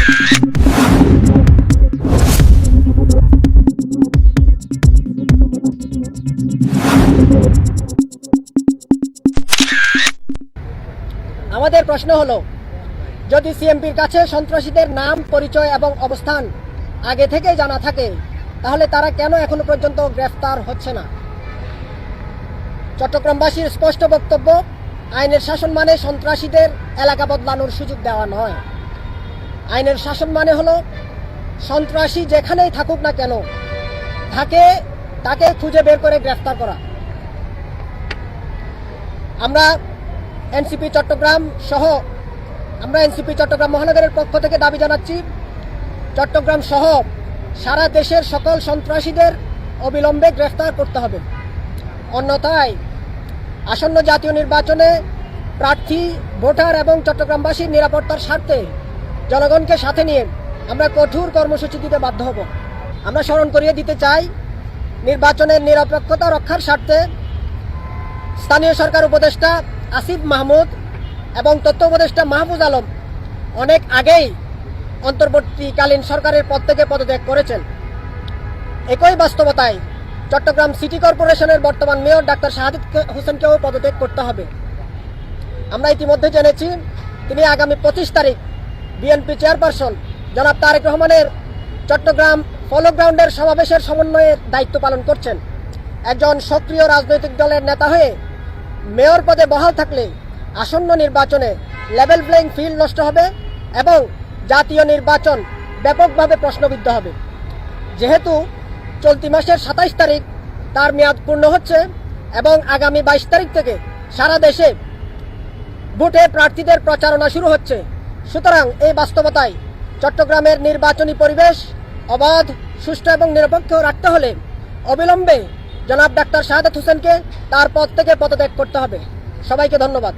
আমাদের প্রশ্ন হলো, যদি সিএমপির কাছে সন্ত্রাসীদের নাম, পরিচয় এবং অবস্থান আগে থেকে জানা থাকে, তাহলে তারা কেন এখনো পর্যন্ত গ্রেফতার হচ্ছে না? চট্টগ্রামবাসীর স্পষ্ট বক্তব্য, আইনের শাসন মানে সন্ত্রাসীদের এলাকা বদলানোর সুযোগ দেওয়া নয়। আইনের শাসন মানে হলো সন্ত্রাসী যেখানেই থাকুক না কেন তাকে খুঁজে বের করে গ্রেফতার করা। আমরা এনসিপি চট্টগ্রাম মহানগরের পক্ষ থেকে দাবি জানাচ্ছি, চট্টগ্রাম সহ সারা দেশের সকল সন্ত্রাসীদের অবিলম্বে গ্রেফতার করতে হবে। অন্যথায় আসন্ন জাতীয় নির্বাচনে প্রার্থী, ভোটার এবং চট্টগ্রামবাসীর নিরাপত্তার স্বার্থে জনগণকে সাথে নিয়ে আমরা কঠোর কর্মসূচি দিতে বাধ্য হব। আমরা স্মরণ করিয়ে দিতে চাই, নির্বাচনের নিরপেক্ষতা রক্ষার স্বার্থে স্থানীয় সরকার উপদেষ্টা আসিফ মাহমুদ এবং তথ্য উপদেষ্টা মাহফুজ আলম অনেক আগেই অন্তর্বর্তীকালীন সরকারের পদ থেকে পদত্যাগ করেছেন। একই বাস্তবতায় চট্টগ্রাম সিটি কর্পোরেশনের বর্তমান মেয়র ডাক্তার শাহাদাত হোসেনকেও পদত্যাগ করতে হবে। আমরা ইতিমধ্যে জেনেছি তিনি আগামী 25 তারিখ বিএনপি চেয়ারপারসন জনাব তারেক রহমানের চট্টগ্রাম পলো গ্রাউন্ডের সমাবেশের সমন্বয়ের দায়িত্ব পালন করছেন। একজন সক্রিয় রাজনৈতিক দলের নেতা হয়ে মেয়র পদে বহাল থাকলে আসন্ন নির্বাচনে লেভেল প্লেইং ফিল্ড নষ্ট হবে এবং জাতীয় নির্বাচন ব্যাপকভাবে প্রশ্নবিদ্ধ হবে। যেহেতু চলতি মাসের 27 তারিখ তার মেয়াদ পূর্ণ হচ্ছে এবং আগামী 22 তারিখ থেকে সারা দেশে ভোটে প্রার্থীদের প্রচারণা শুরু হচ্ছে, সুতরাং এই বাস্তবতায় চট্টগ্রামের নির্বাচনী পরিবেশ অবাধ, সুষ্ঠু এবং নিরপেক্ষ রাখতে হলে অবিলম্বে জনাব ডাক্তার শাহাদাত হোসেনকে তার পদ থেকে পদত্যাগ করতে হবে। সবাইকে ধন্যবাদ।